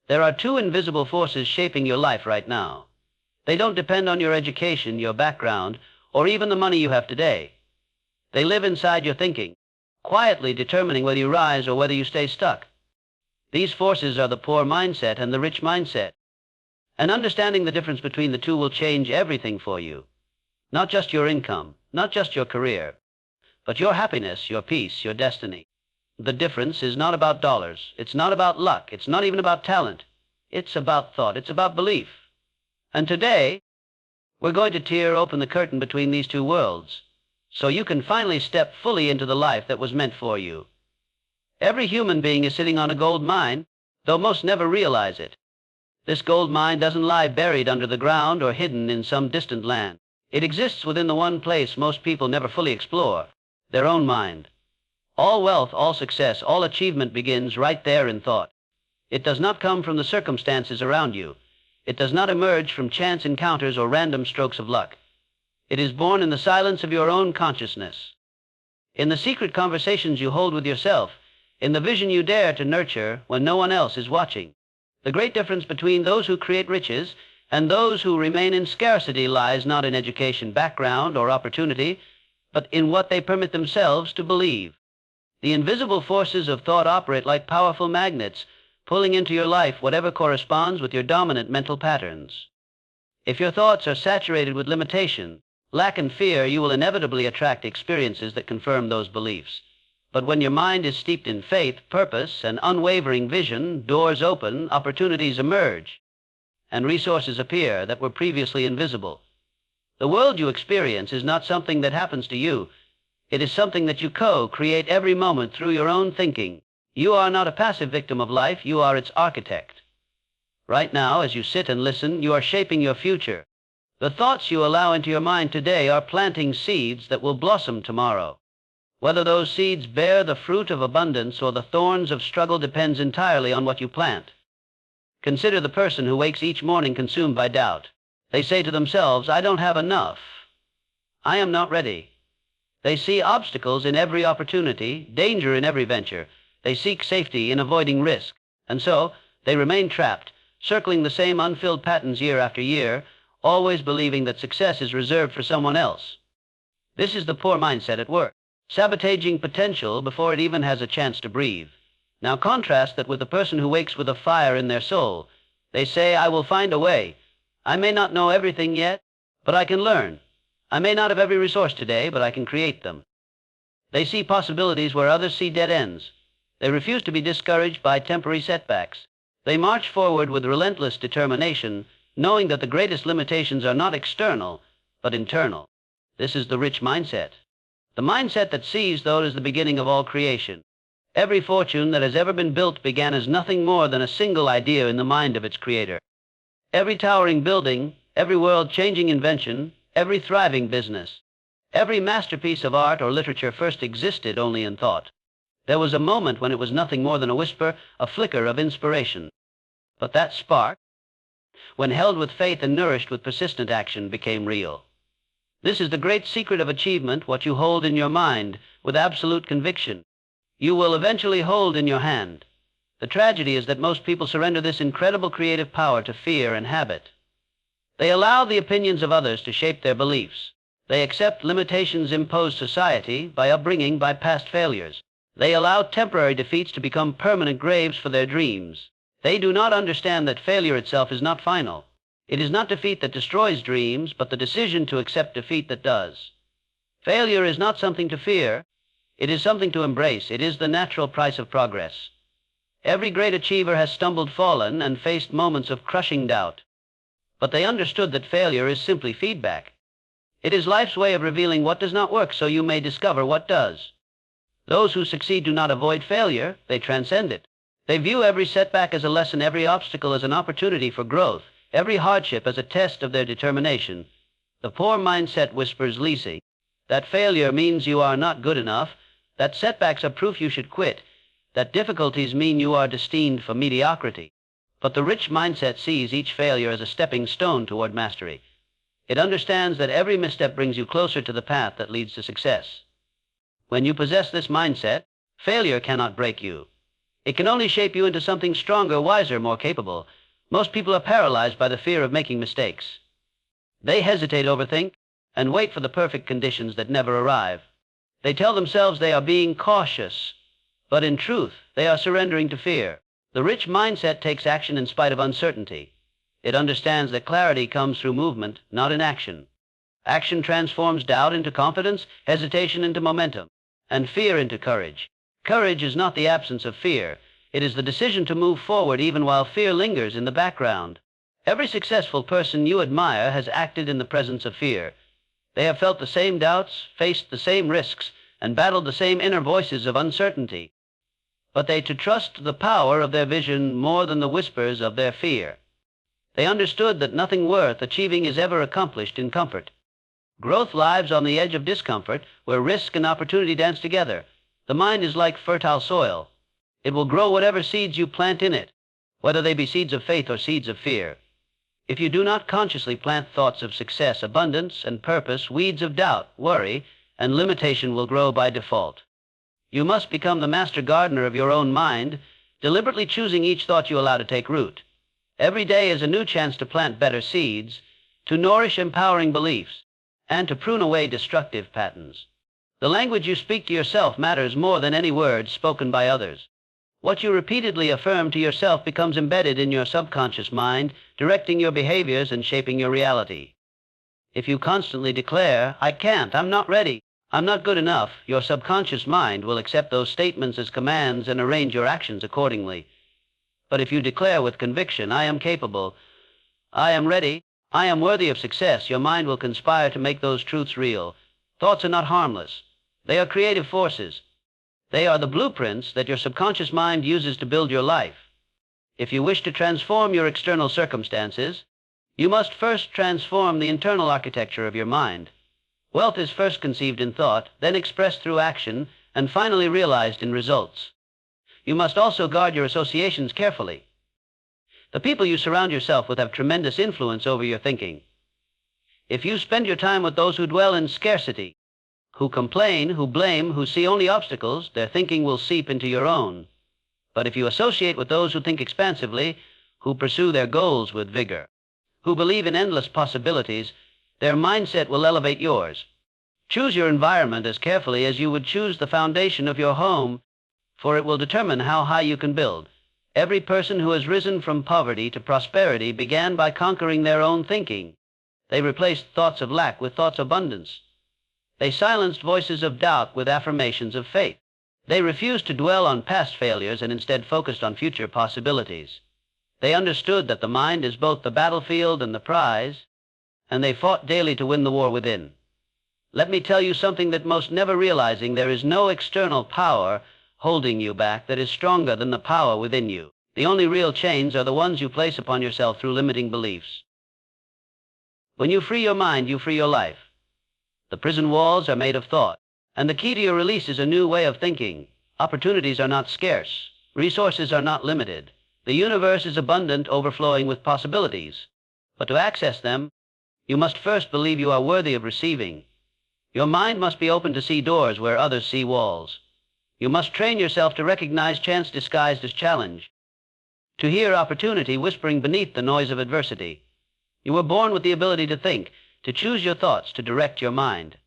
There are two invisible forces shaping your life right now. They don't depend on your education, your background, or even the money you have today. They live inside your thinking, quietly determining whether you rise or whether you stay stuck. These forces are the poor mindset and the rich mindset. And understanding the difference between the two will change everything for you. Not just your income, not just your career, but your happiness, your peace, your destiny. The difference is not about dollars. It's not about luck. It's not even about talent. It's about thought. It's about belief. And today, we're going to tear open the curtain between these two worlds, so you can finally step fully into the life that was meant for you. Every human being is sitting on a gold mine, though most never realize it. This gold mine doesn't lie buried under the ground or hidden in some distant land. It exists within the one place most people never fully explore, their own mind. All wealth, all success, all achievement begins right there in thought. It does not come from the circumstances around you. It does not emerge from chance encounters or random strokes of luck. It is born in the silence of your own consciousness, in the secret conversations you hold with yourself, in the vision you dare to nurture when no one else is watching. The great difference between those who create riches and those who remain in scarcity lies not in education, background, or opportunity, but in what they permit themselves to believe. The invisible forces of thought operate like powerful magnets, pulling into your life whatever corresponds with your dominant mental patterns. If your thoughts are saturated with limitation, lack, and fear, you will inevitably attract experiences that confirm those beliefs. But when your mind is steeped in faith, purpose, and unwavering vision, doors open, opportunities emerge, and resources appear that were previously invisible. The world you experience is not something that happens to you. It is something that you co-create every moment through your own thinking. You are not a passive victim of life, you are its architect. Right now, as you sit and listen, you are shaping your future. The thoughts you allow into your mind today are planting seeds that will blossom tomorrow. Whether those seeds bear the fruit of abundance or the thorns of struggle depends entirely on what you plant. Consider the person who wakes each morning consumed by doubt. They say to themselves, "I don't have enough. I am not ready." They see obstacles in every opportunity, danger in every venture. They seek safety in avoiding risk. And so, they remain trapped, circling the same unfilled patterns year after year, always believing that success is reserved for someone else. This is the poor mindset at work, sabotaging potential before it even has a chance to breathe. Now contrast that with the person who wakes with a fire in their soul. They say, "I will find a way. I may not know everything yet, but I can learn. I may not have every resource today, but I can create them." They see possibilities where others see dead ends. They refuse to be discouraged by temporary setbacks. They march forward with relentless determination, knowing that the greatest limitations are not external, but internal. This is the rich mindset. The mindset that sees, though, as the beginning of all creation. Every fortune that has ever been built began as nothing more than a single idea in the mind of its creator. Every towering building, every world-changing invention, every thriving business, every masterpiece of art or literature first existed only in thought. There was a moment when it was nothing more than a whisper, a flicker of inspiration. But that spark, when held with faith and nourished with persistent action, became real. This is the great secret of achievement, what you hold in your mind with absolute conviction. You will eventually hold in your hand. The tragedy is that most people surrender this incredible creative power to fear and habit. They allow the opinions of others to shape their beliefs. They accept limitations imposed society, by upbringing, by past failures. They allow temporary defeats to become permanent graves for their dreams. They do not understand that failure itself is not final. It is not defeat that destroys dreams, but the decision to accept defeat that does. Failure is not something to fear. It is something to embrace. It is the natural price of progress. Every great achiever has stumbled, fallen, and faced moments of crushing doubt. But they understood that failure is simply feedback. It is life's way of revealing what does not work so you may discover what does. Those who succeed do not avoid failure, they transcend it. They view every setback as a lesson, every obstacle as an opportunity for growth, every hardship as a test of their determination. The poor mindset whispers, "Lisi, that failure means you are not good enough, that setbacks are proof you should quit, that difficulties mean you are destined for mediocrity." But the rich mindset sees each failure as a stepping stone toward mastery. It understands that every misstep brings you closer to the path that leads to success. When you possess this mindset, failure cannot break you. It can only shape you into something stronger, wiser, more capable. Most people are paralyzed by the fear of making mistakes. They hesitate, overthink, and wait for the perfect conditions that never arrive. They tell themselves they are being cautious, but in truth, they are surrendering to fear. The rich mindset takes action in spite of uncertainty. It understands that clarity comes through movement, not inaction. Action transforms doubt into confidence, hesitation into momentum, and fear into courage. Courage is not the absence of fear. It is the decision to move forward even while fear lingers in the background. Every successful person you admire has acted in the presence of fear. They have felt the same doubts, faced the same risks, and battled the same inner voices of uncertainty. But they trust the power of their vision more than the whispers of their fear. They understood that nothing worth achieving is ever accomplished in comfort. Growth lives on the edge of discomfort, where risk and opportunity dance together. The mind is like fertile soil. It will grow whatever seeds you plant in it, whether they be seeds of faith or seeds of fear. If you do not consciously plant thoughts of success, abundance, and purpose, weeds of doubt, worry, and limitation will grow by default. You must become the master gardener of your own mind, deliberately choosing each thought you allow to take root. Every day is a new chance to plant better seeds, to nourish empowering beliefs, and to prune away destructive patterns. The language you speak to yourself matters more than any words spoken by others. What you repeatedly affirm to yourself becomes embedded in your subconscious mind, directing your behaviors and shaping your reality. If you constantly declare, "I can't, I'm not ready, I'm not good enough," your subconscious mind will accept those statements as commands and arrange your actions accordingly. But if you declare with conviction, "I am capable, I am ready, I am worthy of success," your mind will conspire to make those truths real. Thoughts are not harmless. They are creative forces. They are the blueprints that your subconscious mind uses to build your life. If you wish to transform your external circumstances, you must first transform the internal architecture of your mind. Wealth is first conceived in thought, then expressed through action, and finally realized in results. You must also guard your associations carefully. The people you surround yourself with have tremendous influence over your thinking. If you spend your time with those who dwell in scarcity, who complain, who blame, who see only obstacles, their thinking will seep into your own. But if you associate with those who think expansively, who pursue their goals with vigor, who believe in endless possibilities, their mindset will elevate yours. Choose your environment as carefully as you would choose the foundation of your home, for it will determine how high you can build. Every person who has risen from poverty to prosperity began by conquering their own thinking. They replaced thoughts of lack with thoughts of abundance. They silenced voices of doubt with affirmations of faith. They refused to dwell on past failures and instead focused on future possibilities. They understood that the mind is both the battlefield and the prize, and they fought daily to win the war within. Let me tell you something that most never realizing: there is no external power holding you back that is stronger than the power within you. The only real chains are the ones you place upon yourself through limiting beliefs. When you free your mind, you free your life. The prison walls are made of thought, and the key to your release is a new way of thinking. Opportunities are not scarce. Resources are not limited. The universe is abundant, overflowing with possibilities. But to access them, you must first believe you are worthy of receiving. Your mind must be open to see doors where others see walls. You must train yourself to recognize chance disguised as challenge, to hear opportunity whispering beneath the noise of adversity. You were born with the ability to think, to choose your thoughts, to direct your mind.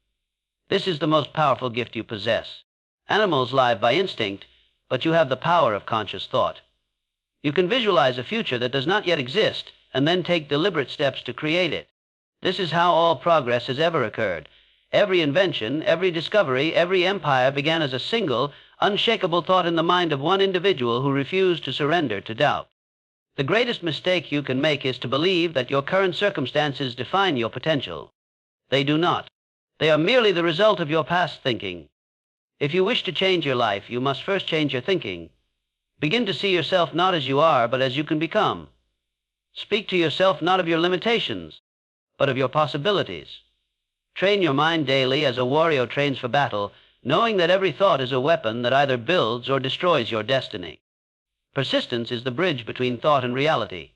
This is the most powerful gift you possess. Animals live by instinct, but you have the power of conscious thought. You can visualize a future that does not yet exist, and then take deliberate steps to create it. This is how all progress has ever occurred. Every invention, every discovery, every empire began as a single, unshakable thought in the mind of one individual who refused to surrender to doubt. The greatest mistake you can make is to believe that your current circumstances define your potential. They do not. They are merely the result of your past thinking. If you wish to change your life, you must first change your thinking. Begin to see yourself not as you are, but as you can become. Speak to yourself not of your limitations, but of your possibilities. Train your mind daily as a warrior trains for battle, knowing that every thought is a weapon that either builds or destroys your destiny. Persistence is the bridge between thought and reality.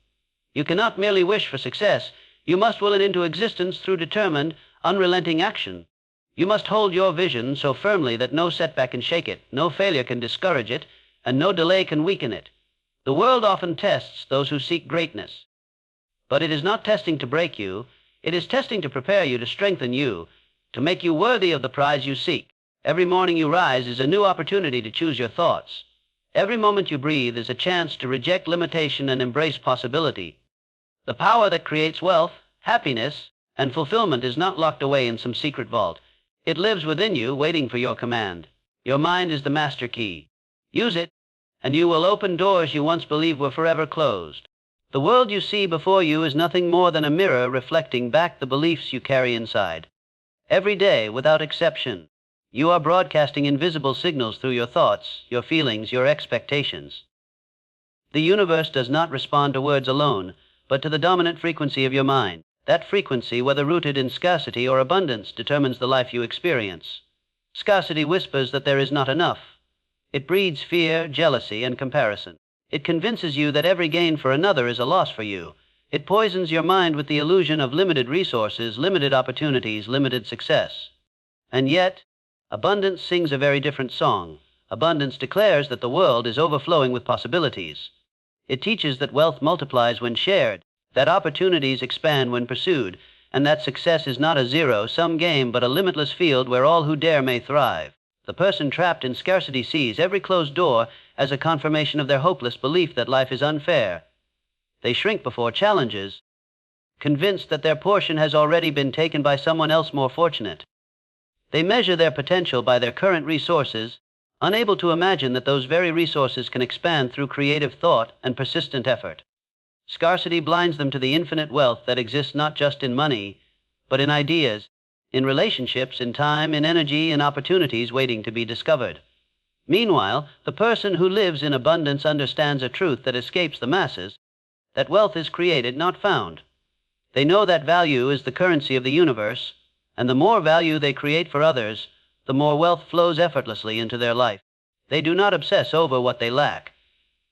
You cannot merely wish for success. You must will it into existence through determined, unrelenting action. You must hold your vision so firmly that no setback can shake it, no failure can discourage it, and no delay can weaken it. The world often tests those who seek greatness. But it is not testing to break you. It is testing to prepare you, to strengthen you, to make you worthy of the prize you seek. Every morning you rise is a new opportunity to choose your thoughts. Every moment you breathe is a chance to reject limitation and embrace possibility. The power that creates wealth, happiness, and fulfillment is not locked away in some secret vault. It lives within you, waiting for your command. Your mind is the master key. Use it, and you will open doors you once believed were forever closed. The world you see before you is nothing more than a mirror reflecting back the beliefs you carry inside. Every day, without exception, you are broadcasting invisible signals through your thoughts, your feelings, your expectations. The universe does not respond to words alone, but to the dominant frequency of your mind. That frequency, whether rooted in scarcity or abundance, determines the life you experience. Scarcity whispers that there is not enough. It breeds fear, jealousy, and comparison. It convinces you that every gain for another is a loss for you. It poisons your mind with the illusion of limited resources, limited opportunities, limited success. And yet, abundance sings a very different song. Abundance declares that the world is overflowing with possibilities. It teaches that wealth multiplies when shared, that opportunities expand when pursued, and that success is not a zero-sum game but a limitless field where all who dare may thrive. The person trapped in scarcity sees every closed door as a confirmation of their hopeless belief that life is unfair. They shrink before challenges, convinced that their portion has already been taken by someone else more fortunate. They measure their potential by their current resources, unable to imagine that those very resources can expand through creative thought and persistent effort. Scarcity blinds them to the infinite wealth that exists not just in money, but in ideas, in relationships, in time, in energy, in opportunities waiting to be discovered. Meanwhile, the person who lives in abundance understands a truth that escapes the masses, that wealth is created, not found. They know that value is the currency of the universe, and the more value they create for others, the more wealth flows effortlessly into their life. They do not obsess over what they lack.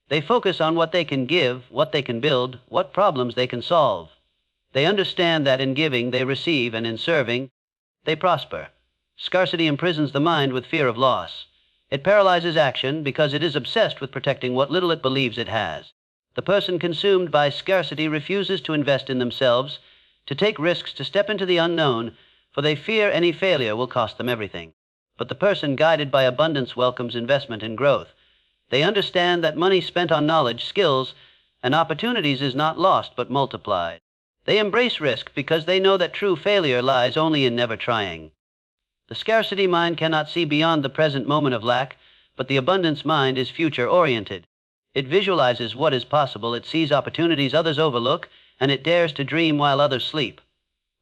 They focus on what they can give, what they can build, what problems they can solve. They understand that in giving they receive, and in serving they prosper. Scarcity imprisons the mind with fear of loss. It paralyzes action because it is obsessed with protecting what little it believes it has. The person consumed by scarcity refuses to invest in themselves, to take risks, to step into the unknown, for they fear any failure will cost them everything. But the person guided by abundance welcomes investment and growth. They understand that money spent on knowledge, skills, and opportunities is not lost but multiplied. They embrace risk because they know that true failure lies only in never trying. The scarcity mind cannot see beyond the present moment of lack, but the abundance mind is future-oriented. It visualizes what is possible, it sees opportunities others overlook, and it dares to dream while others sleep.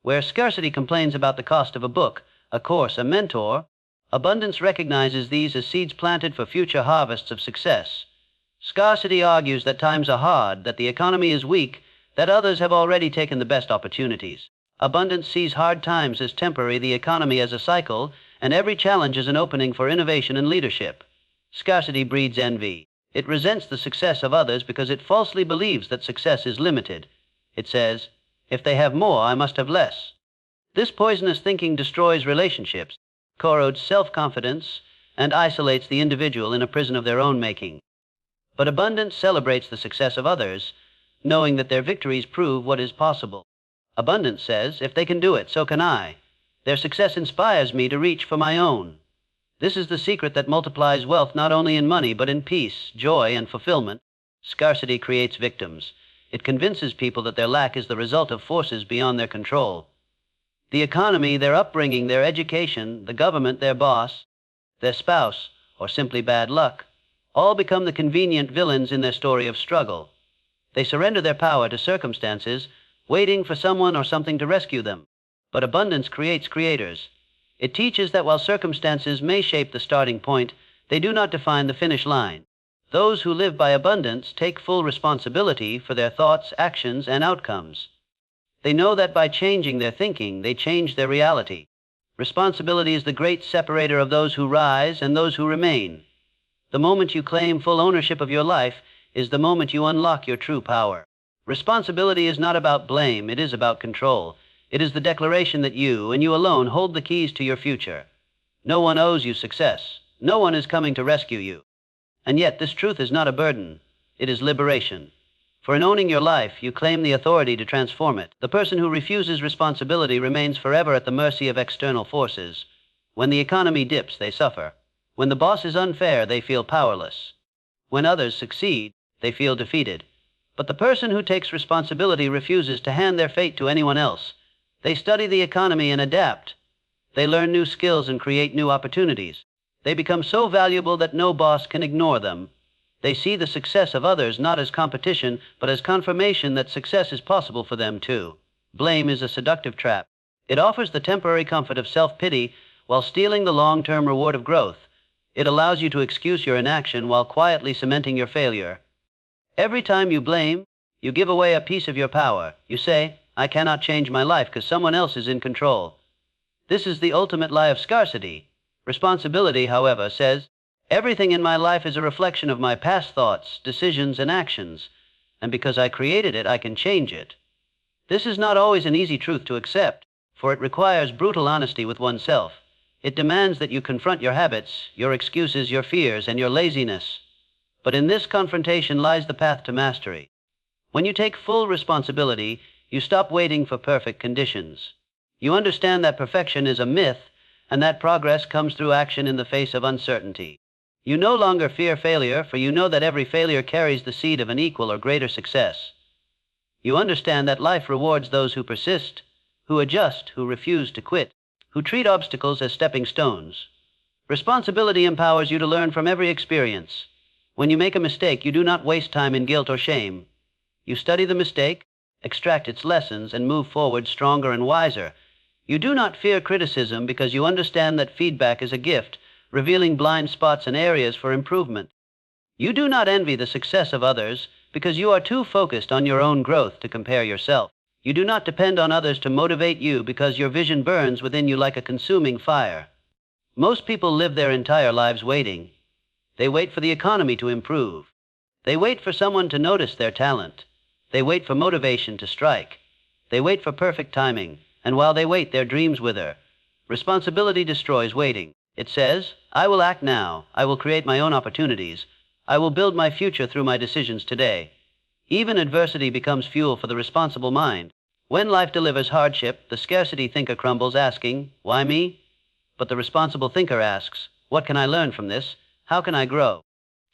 Where scarcity complains about the cost of a book, a course, a mentor, abundance recognizes these as seeds planted for future harvests of success. Scarcity argues that times are hard, that the economy is weak, that others have already taken the best opportunities. Abundance sees hard times as temporary, the economy as a cycle, and every challenge as an opening for innovation and leadership. Scarcity breeds envy. It resents the success of others because it falsely believes that success is limited. It says, "If they have more, I must have less." This poisonous thinking destroys relationships, corrodes self-confidence, and isolates the individual in a prison of their own making. But abundance celebrates the success of others, knowing that their victories prove what is possible. Abundance says, "If they can do it, so can I." Their success inspires me to reach for my own. This is the secret that multiplies wealth not only in money, but in peace, joy, and fulfillment. Scarcity creates victims. It convinces people that their lack is the result of forces beyond their control. The economy, their upbringing, their education, the government, their boss, their spouse, or simply bad luck, all become the convenient villains in their story of struggle. They surrender their power to circumstances, waiting for someone or something to rescue them. But abundance creates creators. It teaches that while circumstances may shape the starting point, they do not define the finish line. Those who live by abundance take full responsibility for their thoughts, actions, and outcomes. They know that by changing their thinking, they change their reality. Responsibility is the great separator of those who rise and those who remain. The moment you claim full ownership of your life is the moment you unlock your true power. Responsibility is not about blame, it is about control. It is the declaration that you, and you alone, hold the keys to your future. No one owes you success. No one is coming to rescue you. And yet this truth is not a burden. It is liberation. For in owning your life, you claim the authority to transform it. The person who refuses responsibility remains forever at the mercy of external forces. When the economy dips, they suffer. When the boss is unfair, they feel powerless. When others succeed, they feel defeated. But the person who takes responsibility refuses to hand their fate to anyone else. They study the economy and adapt. They learn new skills and create new opportunities. They become so valuable that no boss can ignore them. They see the success of others not as competition, but as confirmation that success is possible for them too. Blame is a seductive trap. It offers the temporary comfort of self-pity while stealing the long-term reward of growth. It allows you to excuse your inaction while quietly cementing your failure. Every time you blame, you give away a piece of your power. You say, I cannot change my life because someone else is in control. This is the ultimate lie of scarcity. Responsibility, however, says, everything in my life is a reflection of my past thoughts, decisions, and actions, and because I created it, I can change it. This is not always an easy truth to accept, for it requires brutal honesty with oneself. It demands that you confront your habits, your excuses, your fears, and your laziness. But in this confrontation lies the path to mastery. When you take full responsibility, you stop waiting for perfect conditions. You understand that perfection is a myth, and that progress comes through action in the face of uncertainty. You no longer fear failure, for you know that every failure carries the seed of an equal or greater success. You understand that life rewards those who persist, who adjust, who refuse to quit, who treat obstacles as stepping stones. Responsibility empowers you to learn from every experience. When you make a mistake, you do not waste time in guilt or shame. You study the mistake, extract its lessons, and move forward stronger and wiser. You do not fear criticism because you understand that feedback is a gift, revealing blind spots and areas for improvement. You do not envy the success of others because you are too focused on your own growth to compare yourself. You do not depend on others to motivate you because your vision burns within you like a consuming fire. Most people live their entire lives waiting. They wait for the economy to improve. They wait for someone to notice their talent. They wait for motivation to strike. They wait for perfect timing. And while they wait, their dreams wither. Responsibility destroys waiting. It says, I will act now. I will create my own opportunities. I will build my future through my decisions today. Even adversity becomes fuel for the responsible mind. When life delivers hardship, the scarcity thinker crumbles, asking, why me? But the responsible thinker asks, what can I learn from this? How can I grow?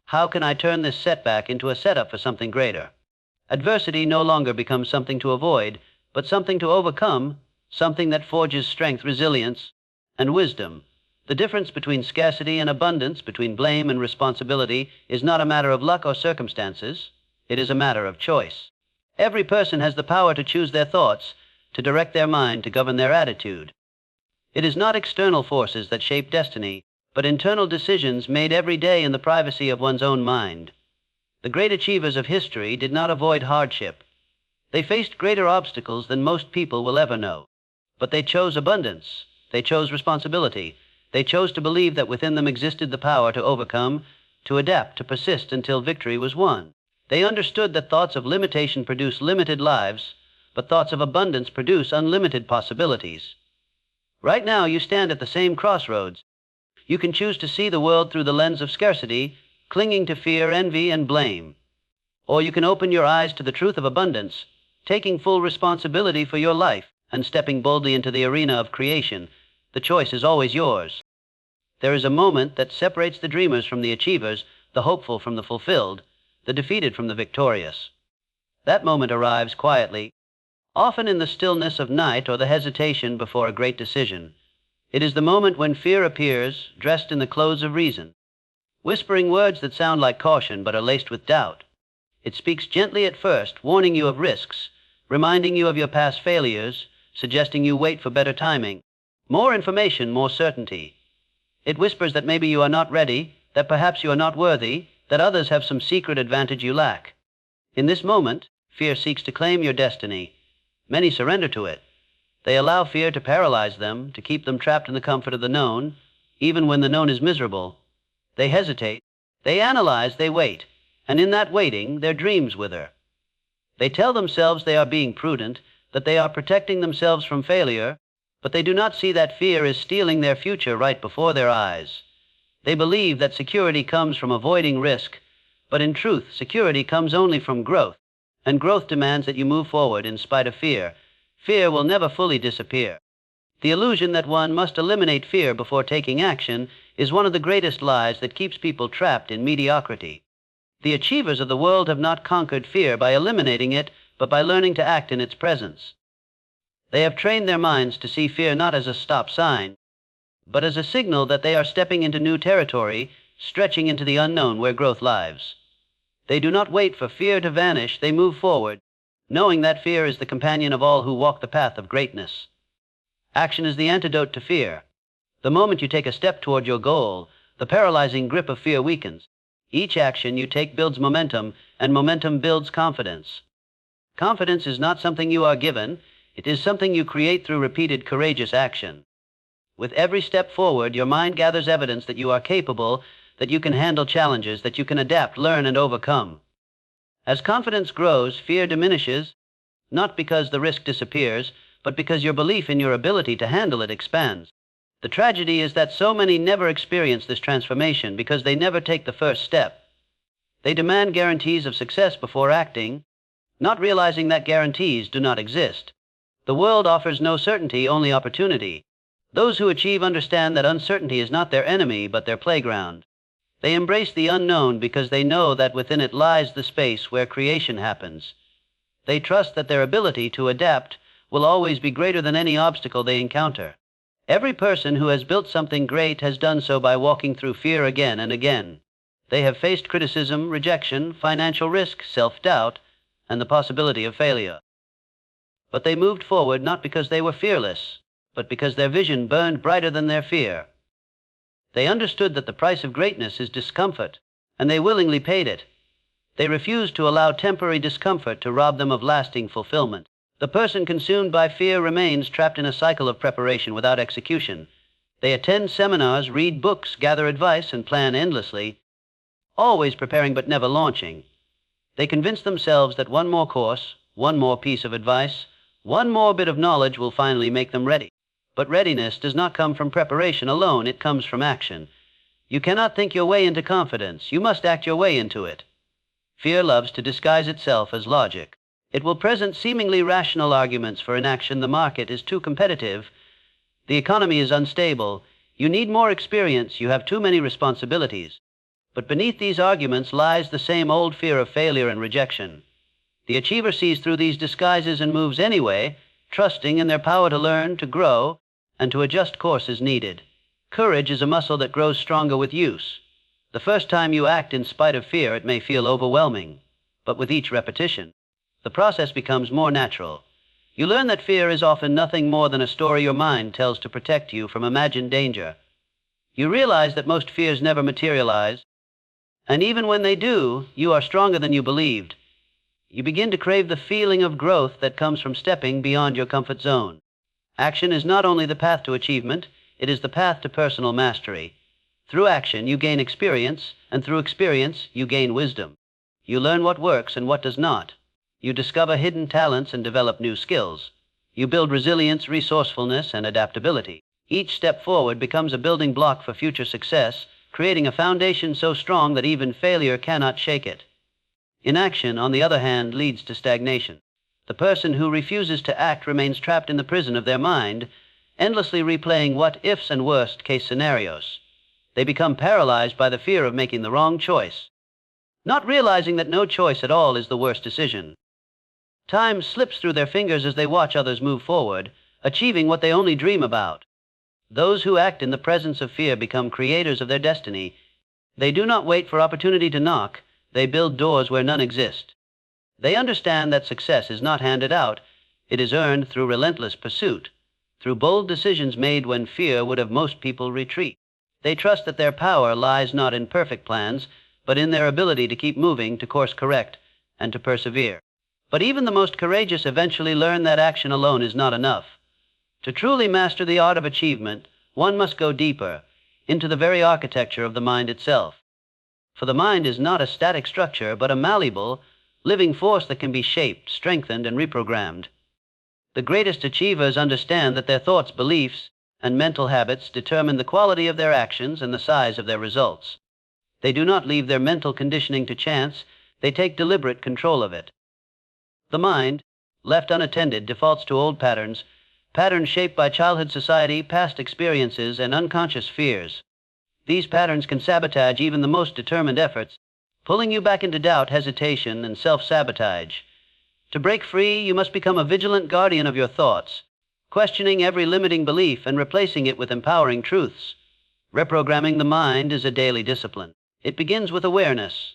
How can I turn this setback into a setup for something greater? Adversity no longer becomes something to avoid, but something to overcome, something that forges strength, resilience, and wisdom. The difference between scarcity and abundance, between blame and responsibility, is not a matter of luck or circumstances. It is a matter of choice. Every person has the power to choose their thoughts, to direct their mind, to govern their attitude. It is not external forces that shape destiny, but internal decisions made every day in the privacy of one's own mind. The great achievers of history did not avoid hardship. They faced greater obstacles than most people will ever know. But they chose abundance. They chose responsibility. They chose to believe that within them existed the power to overcome, to adapt, to persist until victory was won. They understood that thoughts of limitation produce limited lives, but thoughts of abundance produce unlimited possibilities. Right now, you stand at the same crossroads. You can choose to see the world through the lens of scarcity, clinging to fear, envy, and blame. Or you can open your eyes to the truth of abundance, taking full responsibility for your life and stepping boldly into the arena of creation. The choice is always yours. There is a moment that separates the dreamers from the achievers, the hopeful from the fulfilled, the defeated from the victorious. That moment arrives quietly, often in the stillness of night or the hesitation before a great decision. It is the moment when fear appears, dressed in the clothes of reason, whispering words that sound like caution but are laced with doubt. It speaks gently at first, warning you of risks, reminding you of your past failures, suggesting you wait for better timing. More information, more certainty. It whispers that maybe you are not ready, that perhaps you are not worthy, that others have some secret advantage you lack. In this moment, fear seeks to claim your destiny. Many surrender to it. They allow fear to paralyze them, to keep them trapped in the comfort of the known, even when the known is miserable. They hesitate, they analyze, they wait, and in that waiting, their dreams wither. They tell themselves they are being prudent, that they are protecting themselves from failure, but they do not see that fear is stealing their future right before their eyes. They believe that security comes from avoiding risk, but in truth, security comes only from growth, and growth demands that you move forward in spite of fear. Fear will never fully disappear. The illusion that one must eliminate fear before taking action is one of the greatest lies that keeps people trapped in mediocrity. The achievers of the world have not conquered fear by eliminating it, but by learning to act in its presence. They have trained their minds to see fear not as a stop sign, but as a signal that they are stepping into new territory, stretching into the unknown where growth lies. They do not wait for fear to vanish, they move forward, knowing that fear is the companion of all who walk the path of greatness. Action is the antidote to fear. The moment you take a step toward your goal, the paralyzing grip of fear weakens. Each action you take builds momentum, and momentum builds confidence. Confidence is not something you are given, it is something you create through repeated courageous action. With every step forward, your mind gathers evidence that you are capable, that you can handle challenges, that you can adapt, learn, and overcome. As confidence grows, fear diminishes, not because the risk disappears, but because your belief in your ability to handle it expands. The tragedy is that so many never experience this transformation because they never take the first step. They demand guarantees of success before acting, not realizing that guarantees do not exist. The world offers no certainty, only opportunity. Those who achieve understand that uncertainty is not their enemy, but their playground. They embrace the unknown because they know that within it lies the space where creation happens. They trust that their ability to adapt will always be greater than any obstacle they encounter. Every person who has built something great has done so by walking through fear again and again. They have faced criticism, rejection, financial risk, self-doubt, and the possibility of failure. But they moved forward not because they were fearless, but because their vision burned brighter than their fear. They understood that the price of greatness is discomfort, and they willingly paid it. They refused to allow temporary discomfort to rob them of lasting fulfillment. The person consumed by fear remains trapped in a cycle of preparation without execution. They attend seminars, read books, gather advice, and plan endlessly, always preparing but never launching. They convince themselves that one more course, one more piece of advice, one more bit of knowledge will finally make them ready. But readiness does not come from preparation alone, it comes from action. You cannot think your way into confidence, you must act your way into it. Fear loves to disguise itself as logic. It will present seemingly rational arguments for inaction. The market is too competitive. The economy is unstable. You need more experience. You have too many responsibilities. But beneath these arguments lies the same old fear of failure and rejection. The achiever sees through these disguises and moves anyway, trusting in their power to learn, to grow, and to adjust course as needed. Courage is a muscle that grows stronger with use. The first time you act in spite of fear, it may feel overwhelming. But with each repetition, the process becomes more natural. You learn that fear is often nothing more than a story your mind tells to protect you from imagined danger. You realize that most fears never materialize, and even when they do, you are stronger than you believed. You begin to crave the feeling of growth that comes from stepping beyond your comfort zone. Action is not only the path to achievement, it is the path to personal mastery. Through action, you gain experience, and through experience, you gain wisdom. You learn what works and what does not. You discover hidden talents and develop new skills. You build resilience, resourcefulness, and adaptability. Each step forward becomes a building block for future success, creating a foundation so strong that even failure cannot shake it. Inaction, on the other hand, leads to stagnation. The person who refuses to act remains trapped in the prison of their mind, endlessly replaying what-ifs and worst-case scenarios. They become paralyzed by the fear of making the wrong choice, not realizing that no choice at all is the worst decision. Time slips through their fingers as they watch others move forward, achieving what they only dream about. Those who act in the presence of fear become creators of their destiny. They do not wait for opportunity to knock, they build doors where none exist. They understand that success is not handed out, it is earned through relentless pursuit, through bold decisions made when fear would have most people retreat. They trust that their power lies not in perfect plans, but in their ability to keep moving, to course correct, and to persevere. But even the most courageous eventually learn that action alone is not enough. To truly master the art of achievement, one must go deeper, into the very architecture of the mind itself. For the mind is not a static structure, but a malleable, living force that can be shaped, strengthened, and reprogrammed. The greatest achievers understand that their thoughts, beliefs, and mental habits determine the quality of their actions and the size of their results. They do not leave their mental conditioning to chance, they take deliberate control of it. The mind, left unattended, defaults to old patterns, patterns shaped by childhood society, past experiences, and unconscious fears. These patterns can sabotage even the most determined efforts, pulling you back into doubt, hesitation, and self-sabotage. To break free, you must become a vigilant guardian of your thoughts, questioning every limiting belief and replacing it with empowering truths. Reprogramming the mind is a daily discipline. It begins with awareness,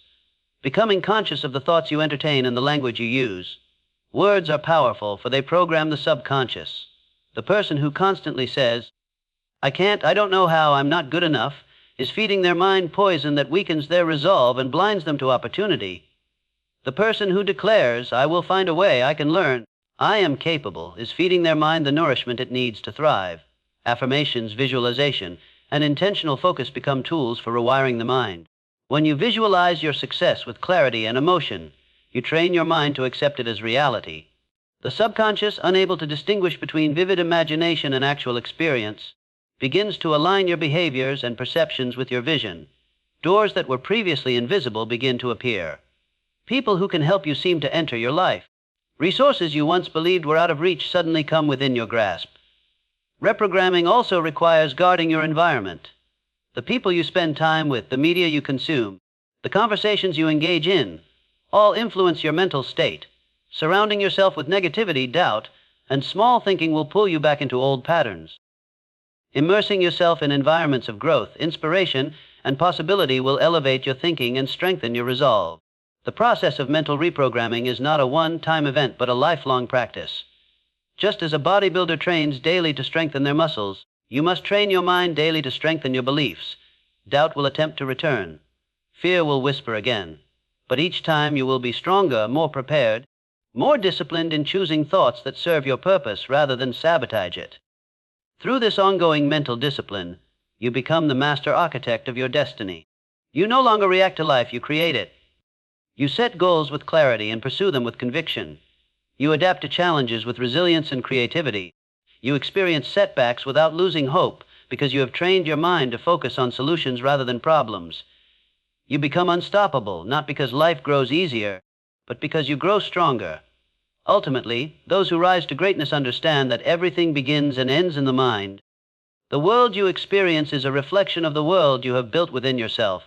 becoming conscious of the thoughts you entertain and the language you use. Words are powerful, for they program the subconscious. The person who constantly says, "I can't, I don't know how, I'm not good enough," is feeding their mind poison that weakens their resolve and blinds them to opportunity. The person who declares, "I will find a way, I can learn, I am capable," is feeding their mind the nourishment it needs to thrive. Affirmations, visualization, and intentional focus become tools for rewiring the mind. When you visualize your success with clarity and emotion, you train your mind to accept it as reality. The subconscious, unable to distinguish between vivid imagination and actual experience, begins to align your behaviors and perceptions with your vision. Doors that were previously invisible begin to appear. People who can help you seem to enter your life. Resources you once believed were out of reach suddenly come within your grasp. Reprogramming also requires guarding your environment. The people you spend time with, the media you consume, the conversations you engage in, all influence your mental state. Surrounding yourself with negativity, doubt, and small thinking will pull you back into old patterns. Immersing yourself in environments of growth, inspiration, and possibility will elevate your thinking and strengthen your resolve. The process of mental reprogramming is not a one-time event, but a lifelong practice. Just as a bodybuilder trains daily to strengthen their muscles, you must train your mind daily to strengthen your beliefs. Doubt will attempt to return. Fear will whisper again. But each time you will be stronger, more prepared, more disciplined in choosing thoughts that serve your purpose rather than sabotage it. Through this ongoing mental discipline, you become the master architect of your destiny. You no longer react to life, you create it. You set goals with clarity and pursue them with conviction. You adapt to challenges with resilience and creativity. You experience setbacks without losing hope because you have trained your mind to focus on solutions rather than problems. You become unstoppable, not because life grows easier, but because you grow stronger. Ultimately, those who rise to greatness understand that everything begins and ends in the mind. The world you experience is a reflection of the world you have built within yourself.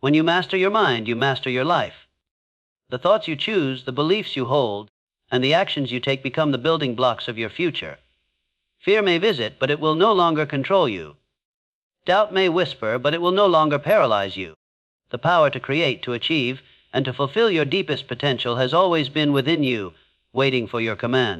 When you master your mind, you master your life. The thoughts you choose, the beliefs you hold, and the actions you take become the building blocks of your future. Fear may visit, but it will no longer control you. Doubt may whisper, but it will no longer paralyze you. The power to create, to achieve, and to fulfill your deepest potential has always been within you, waiting for your command.